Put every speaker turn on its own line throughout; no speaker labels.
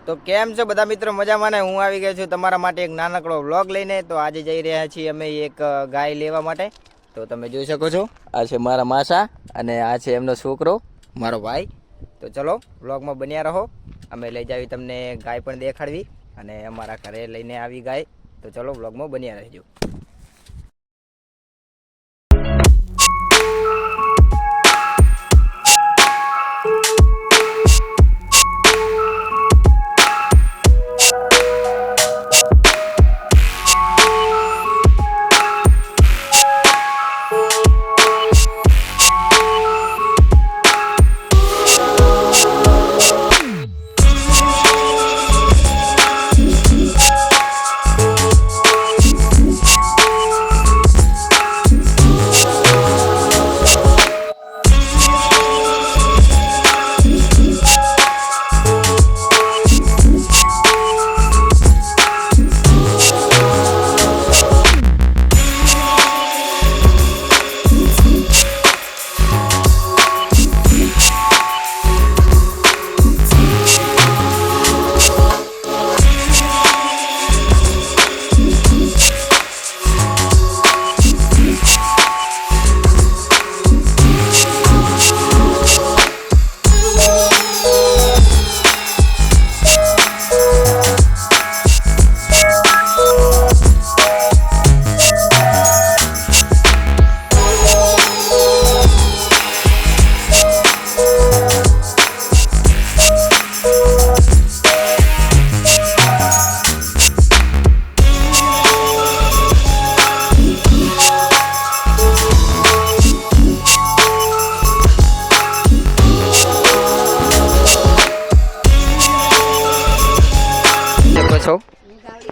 તો કેમ છો બધા મિત્રો મજામાં ને? હું આવી ગયો છું તમારા માટે એક નાનકડો વ્લોગ લઈને. તો આજે જઈ રહ્યા છીએ અમે એક ગાય લેવા માટે. તો તમે જોઈ શકો છો, આ છે મારા માસા અને આ છે એમનો છોકરો, મારો ભાઈ. તો ચલો વ્લોગમાં બન્યા રહો. અમે લઈ જાવી તમને ગાય પણ દેખાડવી અને અમારા ઘરે લઈને આવી ગાય. તો ચલો વ્લોગમાં બન્યા રહેજો.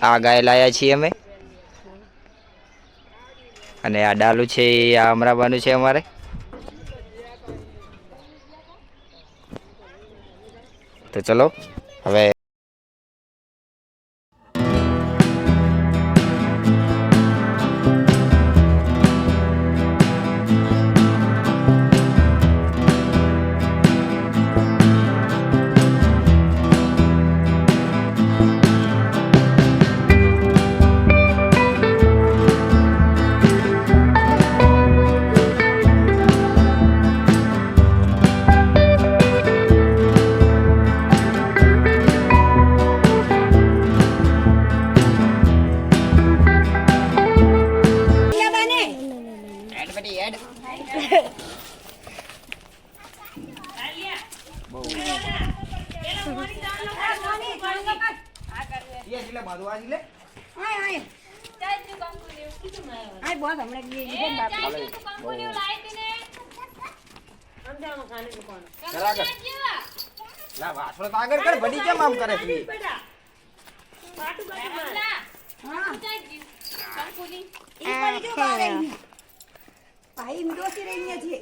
આ ગાય લાયા છીએ અમે અને આ ડાલું છે આ અમરાબાનું છે અમારે. તો ચલો હવે આગળ કર બડી કેમ આમ કરે છે? ભાઈ મિડોસી રહી છે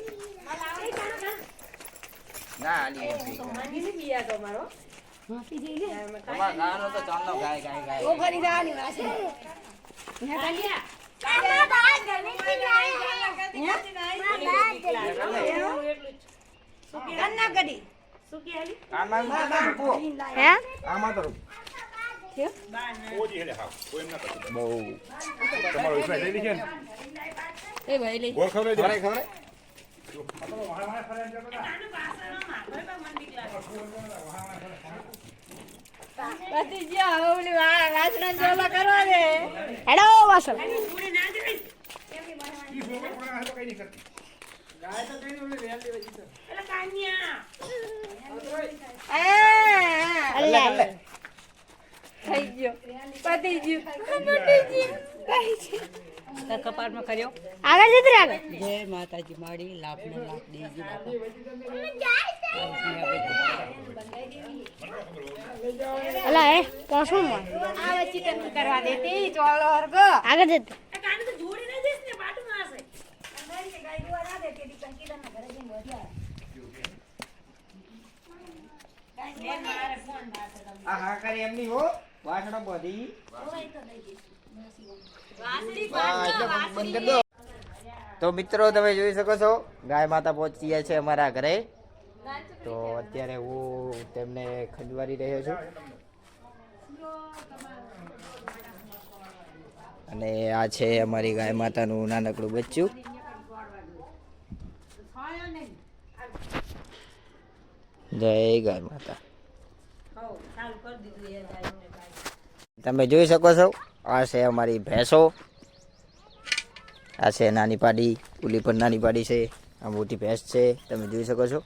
ના આલી બીયા તો મારો માફી જઈ લે તમાર ગાનો તો ચાલનો ગાય ઓ ફરી રાની વાસે હે કાલિયા કામા બાદ ગમે થી ગાય કન્ના ગડી સુકી આલી આમાં બાપુ હે આમાં તો કે ઓજી હેલે હા કોઈ એમ ના કરતો બહુ તમારો વિશ્વાસ લઈ લીધો ને એ ભાઈ લઈ ગોળ ખવરે દે ખવરે પતિ જા ઓલી વાસણ જોલા કરો રે હેડો વાસણ પૂરી ના દે કેમની બનાવવાની ઈ સોગર પણ આ તો કઈ નહીં કરતી ગાય તો કઈ ઓલી વેલ દેવા જી તો એલા કાન્યા અલ્લા થઈ ગયો પતિ ગયો કપાળમાં કર્યો આગળ જતી આગળ જય માતાજી માડી લાભનો લાભ દેજી બાપા અલા એ કોશું માં આવે ચિકન કરવા દેતી ચોલો વર્ગ આગળ જતી કાને તો જોડી ન દેસ ને પાટુ માં આસે અંધારી કે ગાય દોવા ના દે કે દીકન કીધા ના ઘરે જઈને વધ્યા કાઈ મારે ફોન બાત આ હા કરે એમની હો વાસણો બધી ઓય તો દઈ દે તો મિત્રો તમે જોઈ શકો છો ગાય માતા પહોંચી ગયા છે અમારા ઘરે. તો અત્યારે હું તેમને ખંજવારી રહ્યો છું અને આ છે અમારી ગાય માતાનું નાનકડું બચ્ચું. જય ગાય માતા. તમે જોઈ શકો છો, આ છે અમારી ભેંસો. આ છે નાની પાડી, ઓલી પણ નાની પાડી છે. આ મોટી ભેંસ છે, તમે જોઈ શકો છો.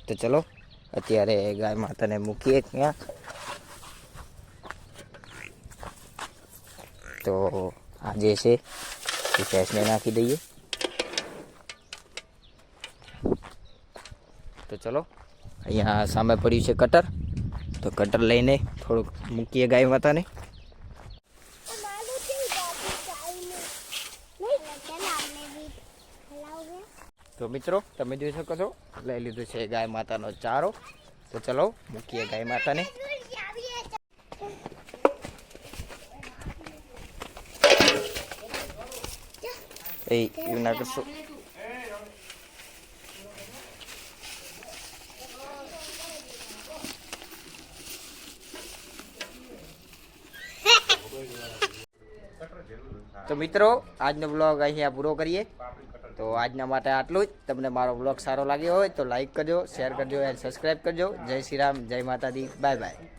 તો ચલો અત્યારે ગાય માતાને મૂકીએ ક્યાંક. તો આ જે છે એ ભેંસને નાખી દઈએ. તો ચલો અહીંયા સામે પડ્યું છે કટર, તો કટર લઈને થોડુંક મૂકીએ ગાય માતાને. તો મિત્રો તમે જોઈ શકો છો, લઈ લીધું છે ગાય માતાનો ચારો. તો ચલો મૂકીએ ગાય માતાને. એવું ના કરશો. તો મિત્રો આજનો બ્લોગ અહીંયા પૂરો કરીએ. તો આજના માટે આટલું જ. તમને મારો બ્લોગ સારો લાગ્યો હોય તો લાઈક કરજો, શેર કરજો અને સબસ્ક્રાઈબ કરજો. જય શ્રી રામ, જય માતાજી, બાય બાય.